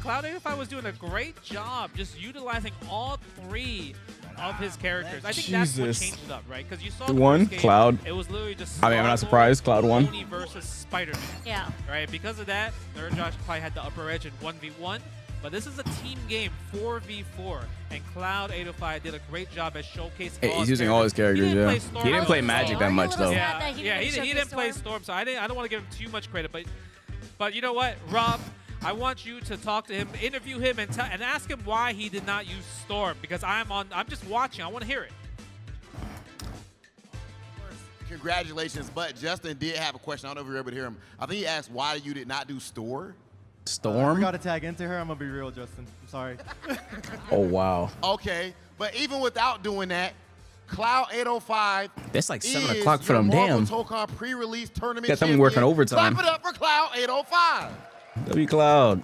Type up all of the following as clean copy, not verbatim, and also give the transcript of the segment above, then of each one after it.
Cloud85 was doing a great job just utilizing all three of his characters. I think that's what changed it up, right? Because you saw the one game, Cloud. it was literally just I mean, I'm not surprised. Cloud won. Tony versus Spider-Man. Yeah. Right. Because of that, Nerd Josh probably had the upper edge in 1v1. But this is a team game, 4v4, and Cloud805 did a great job at showcasing. Hey, he's using all his characters. Yeah. He didn't play Magic that much though. Yeah, he didn't play Storm, so I don't want to give him too much credit. But you know what, Rob? I want you to talk to him, interview him, and ask him why he did not use Storm. Because I'm just watching. I want to hear it. Congratulations, but Justin did have a question. I don't know if you were able to hear him. I think he asked why you did not do Storm. Storm? I forgot to tag into her. I'm gonna be real, Justin. I'm sorry. Oh wow. Okay, but even without doing that, Cloud805. That's like 7 o'clock for them. Damn. Tokon pre-release tournament. Got them working overtime. Clap it up for Cloud805. W Cloud.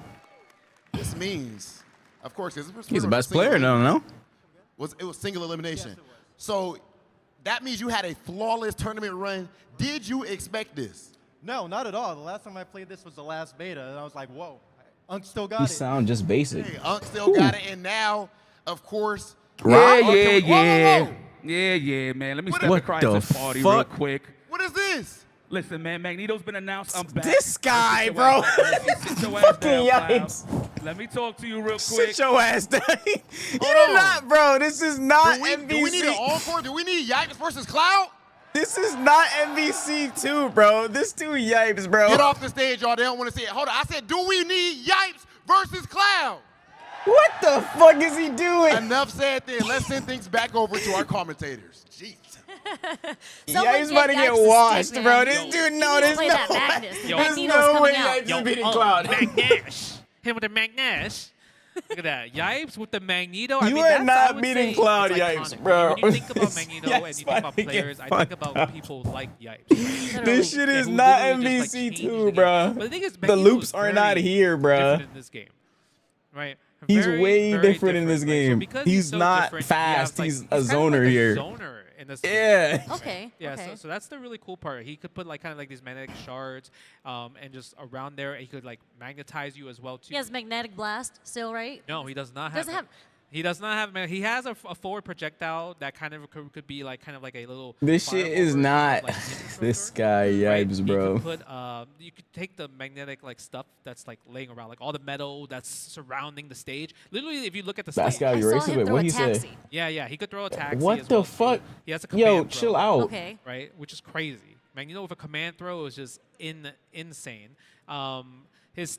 This means, of course, He's the best player. No. It was single elimination. So that means you had a flawless tournament run. Did you expect this? No, not at all. The last time I played this was the last beta, and I was like, whoa, Unk still got You it. sound just basic. Hey, Unk still got it, and now, of course, Yeah, man. Let me step What across the this party real fuck? quick. What is this? Listen, man, Magneto's been announced. I'm back. This guy, Sit your bro. ass- sit your ass Fucking down, Yipes. Cloud. Let me talk to you real quick. Sit your ass down. You're not, bro. This is not Do we need an MVC. encore? Do we need Yipes versus Cloud? This is not MVC2, bro. This too Yipes, bro. Get off the stage, y'all. They don't want to see it. Hold on. I said, do we need Yipes versus Cloud? What the fuck is he doing? Enough said then. Let's send things back over to our commentators. Jeez. Yipes about to get washed, bro. This dude, no, there's no way. There's no way Yipes is beating Cloud. Magnesh. Him with the Magnesh. Look at that. Yipes with the Magneto. You are not beating Cloud, Yipes, bro. When you think about Magneto and you think about players, I think about people like Yipes. Right? This shit is not MVC2, bro. But the thing is, The loops are not here, bro. In this game, right? He's Very, way very different in this right? game. So because He's so not different, fast. He has, He's a kind of zoner like here. Zoner in this game. Yeah. Okay. Yeah, okay. so that's the really cool part. He could put like kind of like these magnetic shards, and just around there, he could like magnetize you as well too. He has magnetic blast still, right? No, he does not have. Doesn't have. He does not have. He has a forward projectile that kind of could be like kind of like a little. This shit fireball is version not of, like, this guy, right? Yipes, You bro. could put, you could take the magnetic like stuff that's like laying around, like all the metal that's surrounding the stage. Literally, if you look at the Fast stage. guy, I you saw racist? him Wait, throw what a he say? taxi. Yeah, he could throw a taxi. What as the well, fuck? too. He has a Yo, command chill throw, out. Okay. right? Which is crazy. Magneto with a command throw is just insane. His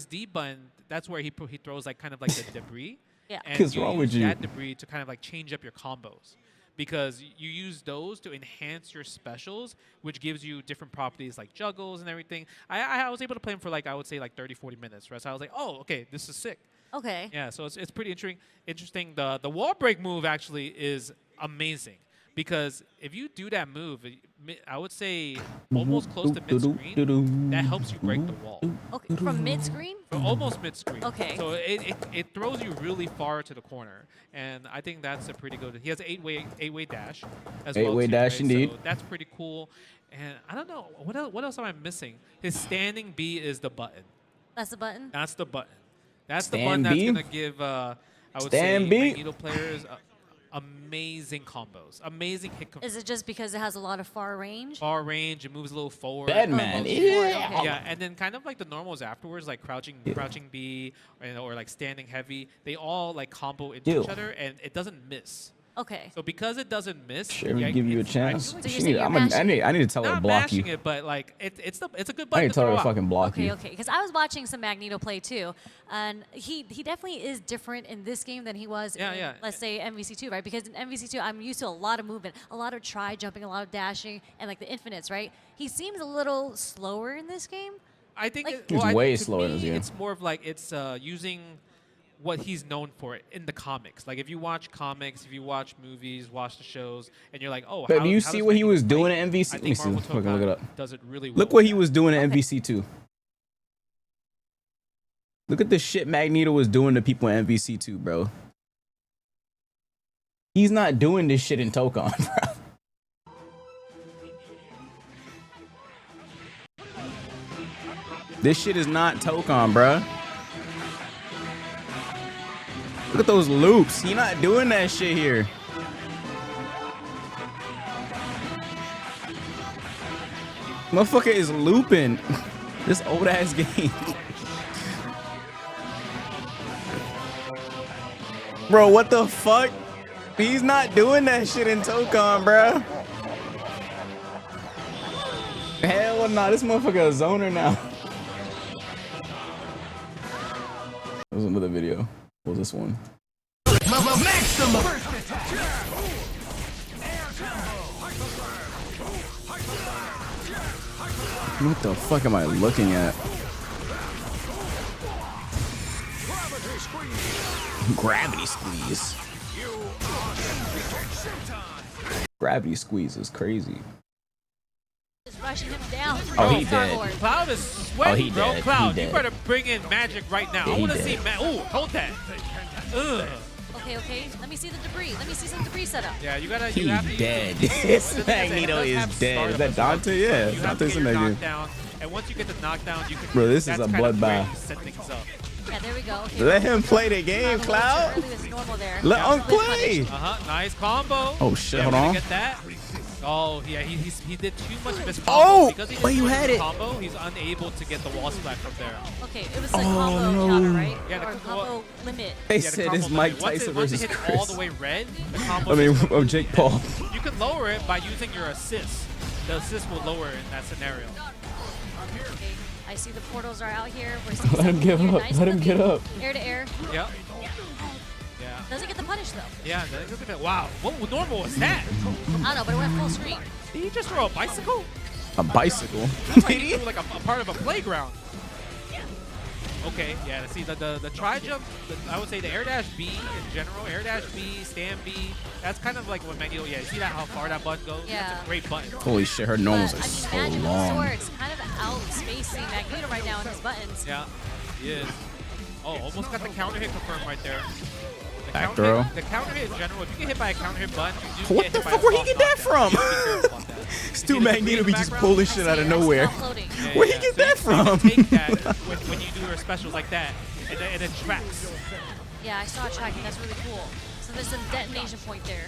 D button, that's where he throws like kind of like the debris. Yeah. And What's you wrong use with you? that debris to kind of like change up your combos. Because you use those to enhance your specials, which gives you different properties like juggles and everything. I was able to play him for like, I would say like 30, 40 minutes, right? So I was like, oh, okay, this is sick. Okay. Yeah, so it's pretty interesting. The wall break move actually is amazing. Because if you do that move, I would say almost close to mid-screen, that helps you break the wall. Okay. From mid-screen? Almost mid-screen. Okay. So it throws you really far to the corner. And I think that's a pretty good. He has an eight-way dash as well. Eight-way too, dash, right? indeed. So that's pretty cool. And I don't know, what else am I missing? His standing B is the button. That's the button? That's the button. That's the Stand button that's B? going to give, I would Stand say, B? Magneto players amazing combos, amazing hit combos. Is it just because it has a lot of far range? Far range, it moves a little forward. Batman, moves yeah. forward, okay. Yeah, and then kind of like the normals afterwards, like crouching B, or like standing heavy, they all like combo into Ew. each other, and it doesn't miss. Okay. So because it doesn't miss, Sure, we give you a chance. So you're saying you're mashing I need to tell her to Not block mashing you. it, but like it's a good I button need to to tell her throw to out. fucking block Okay, you. okay. Because I was watching some Magneto play too, and he definitely is different in this game than he was in, let's say, MVC2, right? Because in MVC2, I'm used to a lot of movement, a lot of tri-jumping, a lot of dashing, and like the infinites, right? He seems a little slower in this game. I think Like- He's I way think to slower in me, this game. It's more of like it's using what he's known for in the comics. Like if you watch comics, if you watch movies, watch the shows, and you're like, oh, But how, do you how see does what he was Magneto doing fight? at MVC? I Let me think see. Marvel Fucking look it up. does it really well. Look what he with was doing at MVC2. Look at the shit Magneto was doing to people in MVC2, bro. He's not doing this shit in Tokon, bro. This shit is not Tokon, bro. Look at those loops. He not doing that shit here. Motherfucker is looping. This old ass game. Bro, what the fuck? He's not doing that shit in Tokon, bro. Hell no, this motherfucker a zoner now. That was another video. What was this one? What the fuck am I looking at? Gravity squeeze. Gravity squeeze is crazy. Just rushing him down. Oh, he dead. Cloud is sweating, bro. Dead. Cloud, you better bring in magic right now. Yeah, I want to dead. see. Ooh, hold that. Ugh. Okay. Let me see the debris. Let me see some debris set up. Yeah, you gotta. He You have to dead. Use Magneto is dead. Is that Dante? Yeah, you have to Dante's get in your that game. knockdown, and once you get the knockdown, you can. Bro, this is that's a kind of where bloodbath. you set things up. Yeah, there we go. Okay. Let him play the game, Cloud. Let him play. Nice combo. Oh shit, Yeah, hold we're gonna on. Get that. Oh yeah, he did too much miss Oh, because he but you had it. combo. He's unable to get the wall splat from there. Okay, it was a combo counter, right? Yeah, the or combo limit. They Yeah, the said combo it's Mike limit. Once Tyson once versus it hit Chris. all the way red, the combo. I mean, Jake Paul. You can lower it by using your assist. The assist will lower it in that scenario. Okay, I see the portals are out here. We're Let him give up. nice Let him get up. Air to air. Yep. Yeah. Doesn't get the punish though. Yeah. Look at that. Wow. What normal was that? I don't know, but it went full screen. Did he just throw a bicycle? A bicycle. That's like he threw like a part of a playground. Okay, yeah, see the tri-jump, I would say the air dash B in general, air dash B, stand B, that's kind of like what Magneto, yeah, see that how far that button goes? Yeah. That's a great button. Holy shit, her normals are I so mean, Magical long. Sword's kind of outspacing Magneto right now in his buttons. Yeah, he is. Oh, almost got the counter hit confirmed right there. The Back counter throw. Hit, the counter hit in general, if you get hit by a counter hit button, you do What get the hit by fuck? a Where'd he soft get that knockdown. from? You have to be careful about that. Stu See the Magneto be green just background? pulling shit out of nowhere. Yeah, Where'd he yeah. get So that you can from? take that when you do your specials like that, and it tracks. Yeah, I saw it tracking. That's really cool. So there's some detonation point there.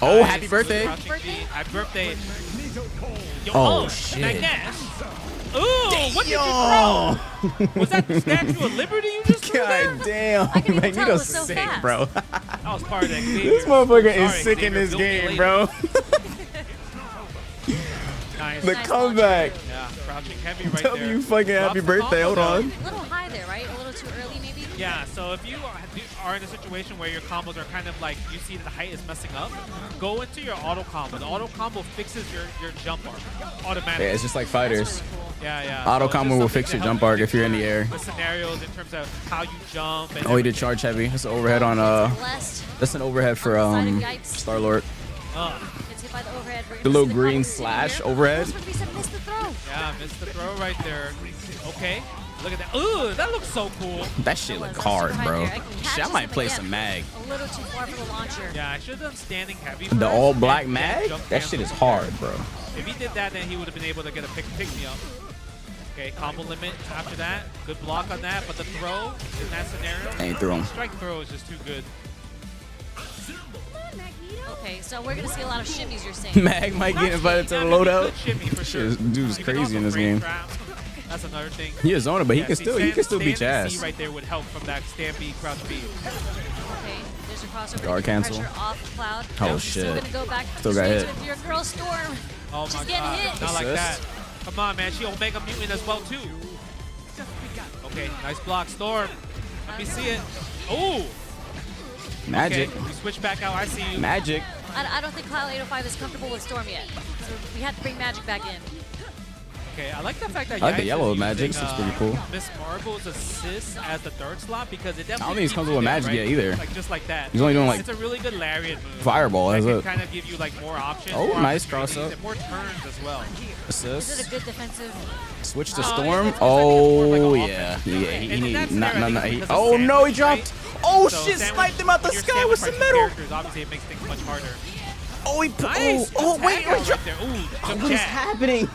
Oh, Nice. happy birthday. Crouching Birthday? B. Happy birthday. Yo, Oh, shit. Magnus. Ooh, what did you throw? Was that the Statue of Liberty you just threw there? God damn. I couldn't even tell it Magneto's was so sick, fast. bro. That was part of that game. This motherfucker is Sorry, sick in Xavier, this bill me game, later. bro. Nice. The Nice comeback. Yeah, crouching heavy right Tell there. me you fucking Drops happy the birthday. combo Hold down. on. A little high there, right? A little too early, maybe? Yeah, so if you are in a situation where your combos are kind of like, you see that the height is messing up, go into your auto combo. The auto combo fixes your jump arc automatically. Yeah, it's just like That's fighters. really cool. Yeah. Auto it's combo just will something fix to your help jump you arc if you're in the air. The scenarios in terms of how you jump. And Oh, he did everything. charge heavy. That's an overhead on Blessed. That's an overhead for On the side of Yipes. Star Lord. Gets hit by the overhead. We're The gonna little see green combo slash continue. overhead. That's what we said, missed the throw. Yeah, missed the throw right there. Okay, look at that. Ooh, that looks so cool. That shit That look was hard, super bro. high there. I can catch Shit, I this might in the play gap. some mag. A little too far for the launcher. Yeah, I should have done standing heavy. The first all and black then mag? jump That shit is cancel. hard, bro. If he did that, then he would have been able to get a pick me up. Okay, combo limit after that. Good block on that, but the throw in that scenario, Ain't throw him. strike throw is just too good. Okay, so we're gonna see a lot of shimmies, you're saying. Mag might get invited to the Yeah, maybe loadout. good shimmy for sure. Shit, this dude's You can crazy also in this frame game. trap. That's another thing. He is zoner, but he Yeah, can see, still beat your stand ass. C right there would help from that stand B, crouch B. Okay, there's a crossover. Guard to keep cancel. Pressure off Cloud. Oh, He's Still shit. gonna go back Still got straight hit. to your girl Storm. Oh She's my getting god, hit. not like that. Assist. Come on, man. She Omega Mutant as well too. Okay, nice block, Storm. Let me see it. Oh, Magic. okay. We switch back out. I see you. Magic. I don't think Cloud 805 is comfortable with Storm yet. So we had to bring Magic back in. Okay, I like the fact that I like the Yipes yellow is magic. using, This looks pretty cool. Miss Marvel's assist as the third slot because it definitely. I don't think he's keeps comfortable you with there, magic right? yet either. Like just like that. He's only doing, like, It's a really good lariat move. Fireball, that that's can it. kind of give you like more options. Oh, more nice opportunities, cross up. and more turns as well. Is it a Assist. good defensive? Switch to Oh, Storm. it's more like Oh, an yeah. offense. Yeah, And he in need that not. scenario, I think He, because of oh, no, he sandwich, dropped. right? Oh, So shit. sandwich- Sniped him out the when you're sky with some sandwich metal. characters, obviously, it makes things much harder. Oh, he put. Nice. Oh, wait. Tag out Wait. right there. Ooh, jump What is jab. happening?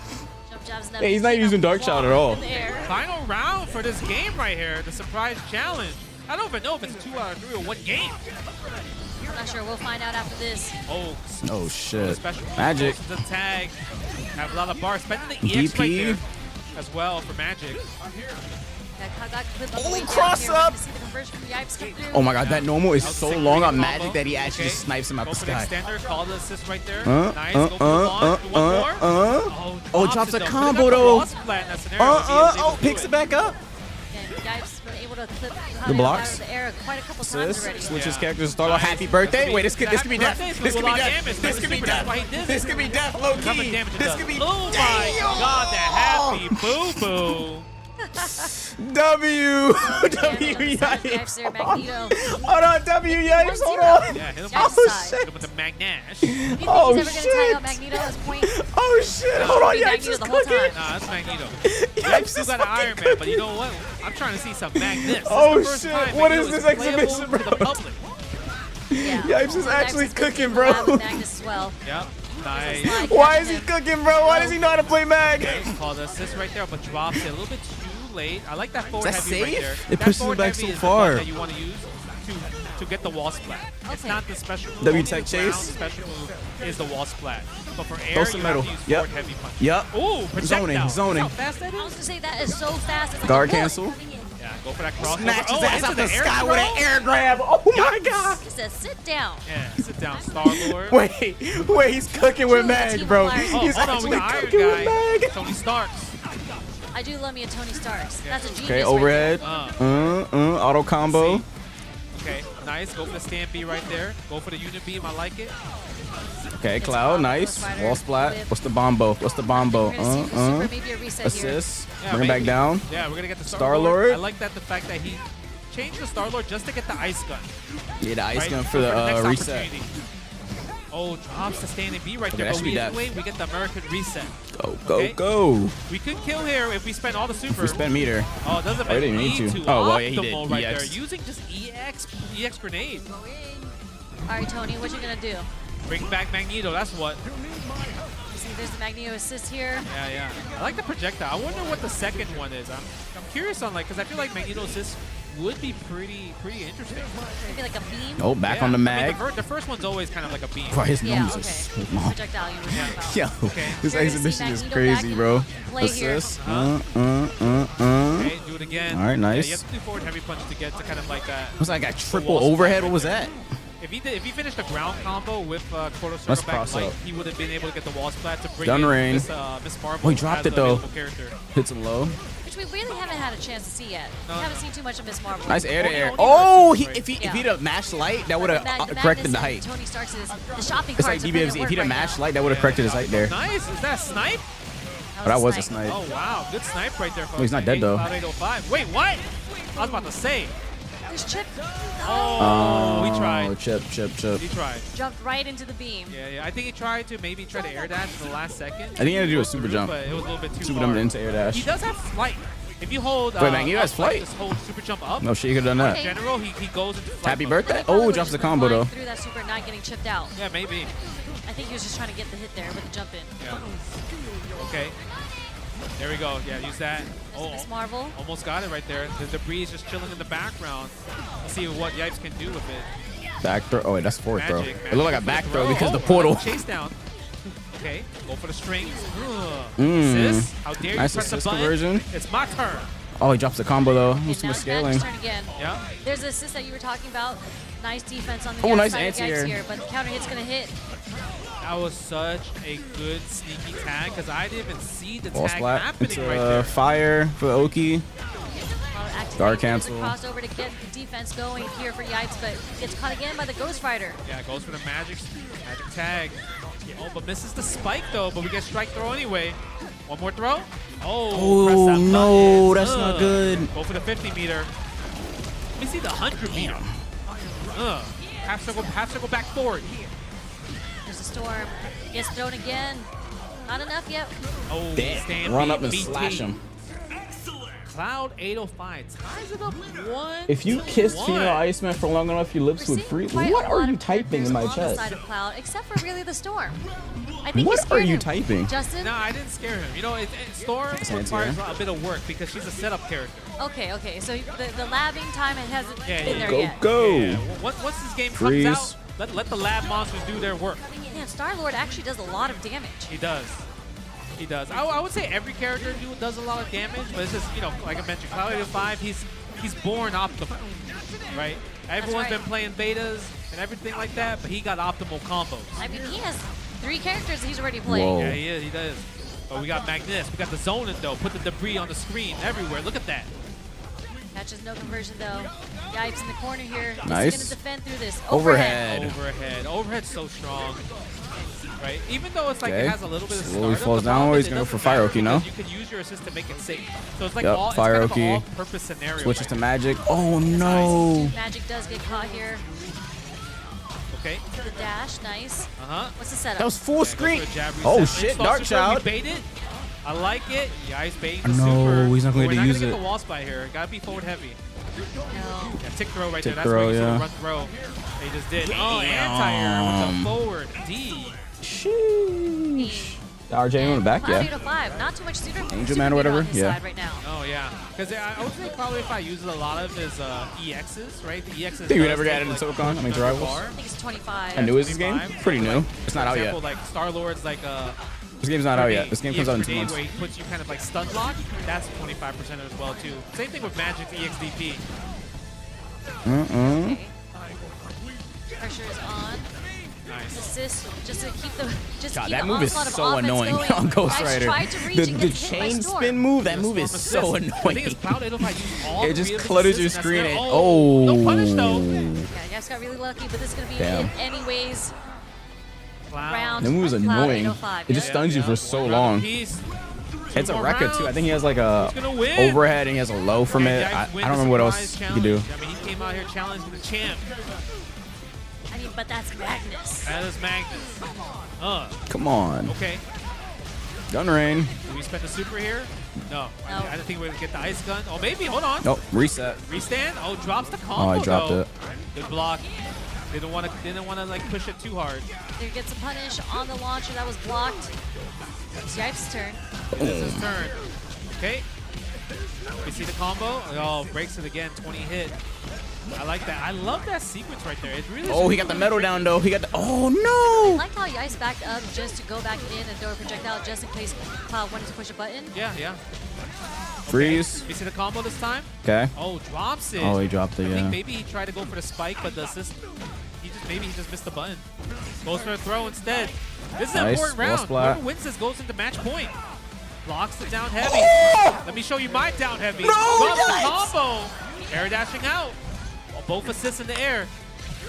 Jump jabs Yeah, he's not using Dark Shot at all. In the air. Final round for this game right here, the surprise challenge. I don't even know if it's 2 out of 3 or 1 game. I'm not sure. We'll find out after this. Oh shit. Special Magic. The tag. Have a lot of bars. Spending the EX right there as well for Magic. Cross up. Oh my god, that normal is so long on Magic that he actually just snipes him out the sky. Extender, call the assist right there. Nice. Go for the launch. One more. Oh, drops a combo though. Picks it back up. Yipes been able to clip the blocks. Out of the air quite a couple times already. Switches characters. Start off happy birthday. Wait, this could be death. This could be death. This could be death. This could be death. Low key. This could be. Oh my god, the happy boo boo. W. Yipes there, Magneto. Hold on, W. Yipes. Hold on. Yeah, hit him shit. with the Magnash. Oh shit. He's ever gonna tie out Magneto at this point? Oh shit. Hold on, Yipes is cooking. Nah, that's Magneto. Yipes still got an Iron Man, but you know what? I'm trying to see some Magnus. Oh shit. What is this exhibition, bro? Yeah. Yipes is actually cooking, bro. Magnus as well. Yep. Nice. Why is he cooking, bro? Why does he know how to play Mag? Call the assist right there, but drops it a little bit too late. I like that forward heavy safe? right there. It pushes him back so far. That you want to use to get the wall splat. Okay. It's not the special move. W tech chase. Special move is the wall splat. But for air, Throw some you have metal. to use Yep. forward heavy punch. Yep. Ooh, projectile. Zoning. How fast that I was is? gonna say that is so fast. It's like Guard a bullet cancel. coming in. Yeah, go for that crossover. Snatch his ass into out the air sky throw? with an air grab. Oh my god. He says, sit down. Yeah, sit down, Star-Lord. Wait, he's cooking with Mag, bro. Oh, He's hold on, we actually got Iron cooking with Guy. Mag. Tony Starks. I do love me a Tony Starks. That's a genius. Okay, overhead. Auto combo. Okay, nice. Go for the stand B right there. Go for the unit beam. I like it. Okay, Cloud, nice. Wall splat. What's the bombo? Maybe a reset Assist. Yeah, Bring it back down. Yeah, we're gonna get the Star-Lord. I like that the fact that he changed the Star-Lord just to get the ice gun. Yeah, the ice right? gun for the next reset. opportunity. Oh, drops the standing B right Okay, there. that But should be that. we get the American reset. Go. We could kill here if we spend all the super. We spent meter. Oh, it doesn't Oh, he didn't need to. Oh, well, yeah, he did. Optimal right EX. there. Using just EX grenade. All right, Tony, what you gonna do? Bring back Magneto. That's what. You see, there's the Magneto assist here. Yeah. I like the projectile. I wonder what the second one is. I'm curious on because I feel like Magneto assist would be pretty interesting. Maybe like a beam. Oh, back on the Mag. I mean, the first one's always kind of like a beam. Bro, his Yeah, nose okay. is so long. Projectile you were talking about. Yo, Okay. this You're gonna exhibition see is Magneto crazy, back bro. play here. Assist. Okay, do it again. All right, nice. Yeah, you have to do forward heavy punch to get to kind of like that. Was like a triple overhead? What was that? If he finished the ground combo with quarter circle Let's back cross light, up. he would have been able to get the wall splat to bring Done in rain. Miss Marvel. Oh, he dropped as it, a though. available character. Hits him low. Which we really haven't had a chance to see yet. We haven't seen too much of Miss Marvel. Nice air to air. Only Oh, versus, if right? he'd have mashed light, that would have Magnus corrected the and height. Tony Stark's is the shopping It's carts like are putting DBFZ. in If he'd work have right mashed now. light, that would have corrected his height there. Nice. Is that a snipe? That was a snipe. Oh wow, good snipe right there. Folks. he's not dead, though. 805. Wait, what? I was about to say. There's Chip. Oh, we tried. Chip. He tried. Jumped right into the beam. Yeah. I think he tried to maybe try to air dash in the last second. I think he had to do a super jump. But it was a little bit too Super far. jump into air dash. He does have flight. If you hold Wait, Magneto has up, like, flight? just hold super jump up. No shit, he could have done In that. general, he goes into flight Happy mode. birthday. Probably Oh, would've drops the just been combo, flying though. Through that super, not getting chipped out. Yeah, maybe. I think he was just trying to get the hit there with the jump in. Yeah. Okay. There we go. Yeah, use that. Oh, Miss Marvel. almost got it right there. The debris is just chilling in the background. Let's see what Yipes can do with it. Back throw. Oh, wait, that's forward throw. Magic. It looked like a Go for back the throw because Oh, the portal. Chase down. Okay, go for the strings. Assist. How dare Nice you press the assist button? conversion. It's my turn. Oh, he drops the combo, though. Okay, What's now too much it's scaling? Magic's turn again. Yeah. There's the assist that you were talking about. Nice defense on the Oh, nice outside of anti-air. Yipes here, but the counter hit's gonna hit. That was such a good sneaky tag because I didn't even see the Ball tag splat. happening It's right there. fire for Oki. Guard There's cancel. a crossover to get the defense going here for Yipes, but gets caught again by the Ghost Rider. Yeah, goes for the magic tag. Oh, but misses the spike though, but we get strike throw anyway. One more throw. Oh, press that no, button. that's not good. Go for the 50 meter. Let me see the 100 meter. Half circle back forward. There's a storm. Gets thrown again. Not enough yet. Oh, Damn. stand Run B, up and BT. slash him. Cloud 805 ties it up 1. If you kissed one. female Iceman for long enough, your lips We're would seeing freeze. quite What a are lot you of typing in characters my on the chat? side of Cloud, except for really the storm. I think What are you typing? Justin? No, I didn't scare him. You know, Storm requires a bit of work because she's a setup character. Okay. So the labbing time hasn't been there yet. Go. Yeah. Once this game Freeze. comes out, let the lab monsters do their work. Yeah, Star-Lord actually does a lot of damage. He does. He does. I would say every character does a lot of damage, but it's just, you know, like I mentioned, Cloud 805, he's born optimal, right? Everyone's been playing betas and everything like that, but he got optimal combos. I mean, he has 3 characters that he's already played. Whoa. Yeah, he is. He does. But we got Magneto. We got the zoning, though. Put the debris on the screen everywhere. Look at that. Catches no conversion, though. Yipes in the corner here. Nice. He's going to defend through this. Overhead. Overhead's so strong. Right? Even though it's like it has a little bit of Slowly startup, falls down. He's going to go for Fire Oki now. You can use your assist to make it safe. So it's like Fire it's kind of Oki. an all-purpose scenario. Switches to Magic. Oh, no. Magic does get caught here. Okay. The dash, nice. What's the setup? That was full screen. Oh, shit. Dark Child. Bait it. I like it. Yeah, he's baiting the No, super. he's not going to use We're not going to it. get the wall spy here. Got to be forward heavy. No. Yeah, tick throw right Tick there. throw, That's where you yeah. run throw. They just did. Oh, anti-air with the forward D. Sheesh. RJ, you want to back? Cloud Yeah. 805. Not too much super Angel Man or whatever? on his Yeah. side right now. Oh, yeah. Because I would say probably if I use a lot of his EXs, right? The EXs. Think we never got into Tokon? I mean, to Rivals? I think it's 25. And new is this game? Pretty new. It's not out For yet. example, like Star-Lord's like This game's not out yet. This game comes out in 2 months. Where he puts you kind of like stun lock. That's 25% as well too. Same thing with Magic's EXDP. Okay. Pressure is on. Nice. Assist just to keep the God, keep that the move is onslaught of so offense annoying going. on Ghost Guys Rider. tried to reach and The get hit by chain Storm. spin move, that move is Storm so assist. The thing annoying. is, Cloud 805 uses all It just 3 of his clutters your assists, and screen. that's And, it. No punish though. Yeah, Yipes got really lucky, but this is gonna be Damn. it anyways. Cloud. Round. That move is Cloud annoying. 805, It just yeah. stuns you for so One long. piece. It's a more record too. I rounds. think he has like a He's gonna win. overhead and he has a low from And it. Yipes I don't wins the remember what else surprise he could do. challenge. I mean, he came out here challenging the champ. I mean, but that's Magnus. That is Magnus. Come on. Okay. Gun rain. Do we spend the super here? No. No. I didn't think we would get the ice gun. Oh, maybe. Hold on. Nope. Reset. Restand. Oh, drops the combo. Oh, I dropped though. it. Good block. Didn't want to like push it too hard. There gets a punish on the launcher that was blocked. It's Yipes' turn. This is his turn. Okay. You see the combo? Oh, breaks it again. 20 hit. I like that. I love that sequence right there. It really. Oh, he got the metal down though. He got the. Oh I no! like how Yipes backed up just to go back in and throw a projectile just in case Cloud wanted to push a button. Yeah, yeah. Freeze. You see the combo this time? Okay. Oh, drops it. Oh, he dropped it. I Yeah. think maybe he tried to go for the spike, but the assist. Maybe he just missed the button. Goes for a throw instead. This is an Nice. important Well round. splat. Whoever wins this goes into match point. Blocks it down heavy. Oh! Let me show you my down heavy. No, Love the Yipes! combo. Air dashing out. Both assists in the air.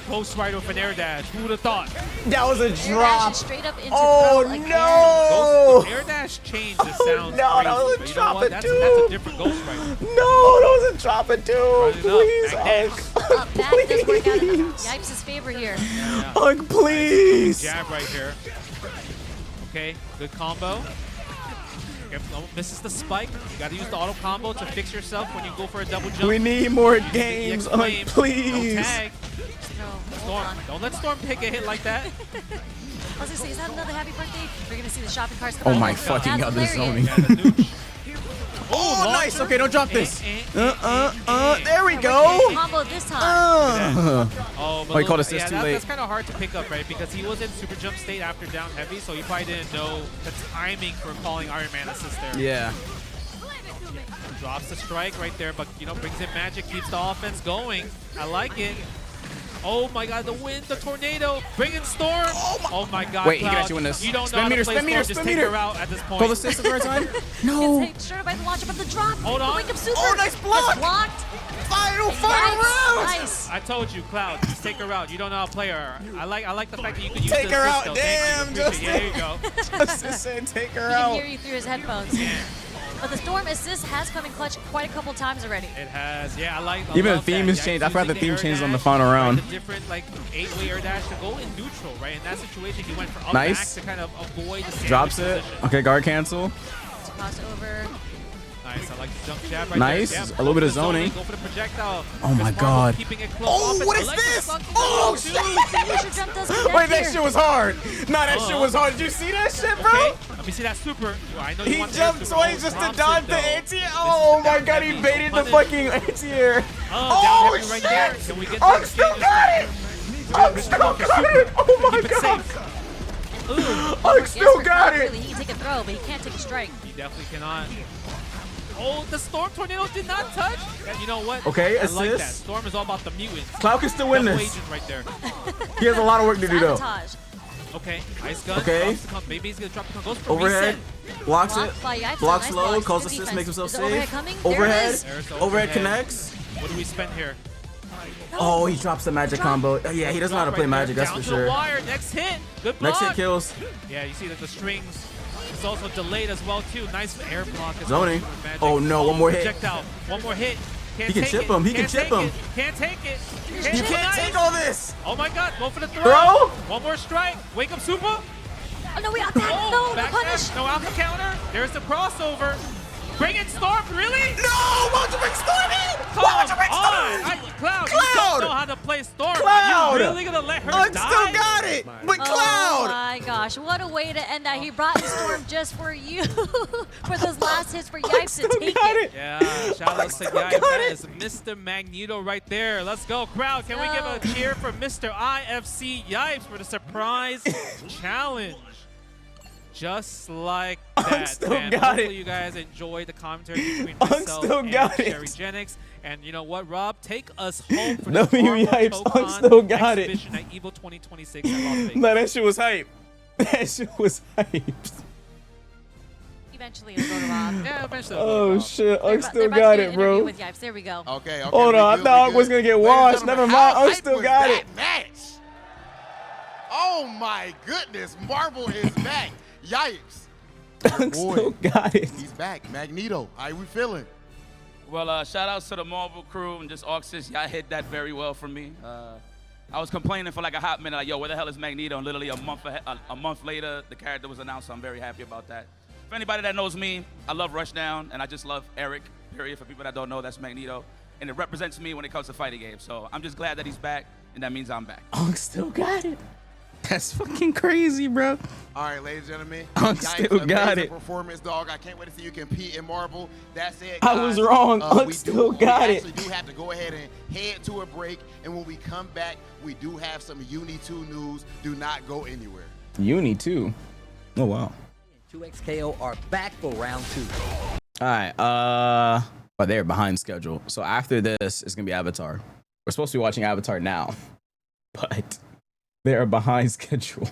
Ghost Rider with an air dash. Who would have thought? That was a Air drop. dash straight up into Oh throw again. no! Air dash change just Oh, sounds no, crazy. that was a but you know drop what? it, That's a dude. different Ghost Rider. No, that was a drop it, dude. Run it up. Please, Magneto. Ugg. Back does work out in Please. Yipes' favor here. Yeah. Ugg, please. Jab right here. Okay, good combo. Misses the spike. You gotta use the auto combo to fix yourself when you go for a double jump. We need more You get the games. X-Flame. Ugg, please. No tag. No, hold Storm. on. Don't let Storm take a hit like that. I was gonna say, is that another happy birthday? We're gonna see the shopping carts come Oh out. my That's fucking god, this hilarious. zoning. Yeah, the nooch. Oh, nice. launcher. Okay, don't drop this. There There we go. Combo this time. Oh, Oh, he called assist too late. That's kind of hard to pick up, right? Because he was in super jump state after down heavy, so he probably didn't know the timing for calling Iron Man assist there. Yeah. Drops the strike right there, but you know, brings in magic, keeps the offense going. I like it. Oh my god, the wind, the tornado, bring in Storm. Oh my god, Wait, he Cloud. can actually win this. You don't Spin know how meter, to play spin meter, Storm, just spin take meter. her out at this point. Pull assist at the right time. Gets No. hit straight by the launcher, but the drop. Hold on. The wake up super. Oh, nice block. It's blocked. Final Yipes. round. Nice. I told you, Cloud, just take her out. You don't know how to play her. I like the fact that you can use Take the her assist, out. though. Damn, Thank you. Appreciate it. Justin. Yeah, there you go. Assist and take her He can out. hear you through his headphones. But the Storm assist has come in clutch quite a couple times already. It has, yeah. I Even love the theme that. has changed. I forgot Using the theme air changed on the dash, final like round. The different like 8-way air dash to go in neutral, right? In that situation, he went for up Nice. back to kind of avoid the Drops sandwich it. position. Okay, guard cancel. To cross over. Nice. I like the jump jab right Nice. there. A little bit of zoning. Go for the projectile. Oh my God. Keeping it close. Oh, what is this? Oh, shit. Wait, that shit was hard. Nah, that shit was hard. Did you see that shit, bro? Okay. Let me see that super. Well, I know you He want jumped super. twice just to dodge the anti-air. Oh my God, he baited the fucking anti-air. Oh, down right there. Can we get I'm still got it. I'm still got it. Oh my God. I still got it. He can take a throw, but he can't take a strike. He definitely cannot. Oh, the Storm Tornado did not touch. And you know what? Okay, I like that. assist. Storm is all about the mutants. Cloud can still win Double this. agent right there. He has a lot of work to do though. Sabotage. Okay, ice gun. Okay. Maybe he's gonna drop the goes for Overhead. reset. Blocks Blocked it. by Yipes. Blocks Nice low. blocks. Calls Good assist. defense. Makes himself Is the overhead safe. coming? There it Overhead. is. There's the Overhead connects. What do we spend here? Oh, he drops the magic combo. Yeah, he doesn't know how to play magic, that's for Down to the sure. wire. Next hit. Good block. Next hit kills. Yeah, you see that the strings is also delayed as well too. Nice air block. As Zoning. well. Magic. Oh no, one more hit. Projectile. One more hit. Can't He can take chip it. him. He can Can't chip take him. it. Can't take it. You can't take all this. Oh my God! Go for the throw. Throw? One more strike. Wake up, Super. Oh no, we got that. Oh, No, the back punish. dash. No alpha counter. There's the crossover. Bring it, Storm. Really? No! Why would you bring Storm in? Come Why would you bring on. Storm? Cloud, you Cloud. don't know how to play Storm. Cloud. You really gonna let her I die? still got it. But Oh Cloud. my gosh, what a way to end that. He brought the Storm just for you. For those last hits for Yipes to take it. Yeah, shout out to Yipes. That is Mr. Magneto right there. Let's go, crowd. Can we give a cheer for Mr. IFC Yipes for the surprise challenge? Just like that, still man. got Hopefully it. you guys enjoyed the commentary between I'm myself still and got it. Sherry Jennings. And you know what, Rob? Take us home for the W Marvel Yipes, I'm Tokon still got it. exhibition at EVO 2026 in Las Vegas. Nah, that shit was hype. That shit was hype. Eventually it'll go to Rob. Yeah, eventually. it'll go Oh Rob. shit, I They're still about to got do it, an bro. interview with Yipes. There we go. Okay. Hold on, I thought I was gonna get washed. Never mind. I'm still got it. Match. Oh my goodness, Marvel is back. Yipes. I still got it. He's back. Magneto. How we feeling? Well, shout outs to the Marvel crew and just Oxys. Y'all hit that very well for me. I was complaining for like a hot minute, like, yo, where the hell is Magneto? And literally a month later, the character was announced, so I'm very happy about that. For anybody that knows me, I love Rushdown, and I just love Eric, period. For people that don't know, that's Magneto. And it represents me when it comes to fighting games. So I'm just glad that he's back, and that means I'm back. I still got it. That's fucking crazy, bro. All right, ladies and gentlemen. I Yipes, still got amazing it. performance, dog. I can't wait to see you compete in Marvel. That's it, I guys. was wrong. I still got it. We actually do have to go ahead and head to a break. And when we come back, we do have some Uni 2 news. Do not go anywhere. Uni too. Oh wow. 2XKO are back for round 2. All right. But they're behind schedule. So after this, it's gonna be Avatar. We're supposed to be watching Avatar now, but they are behind schedule.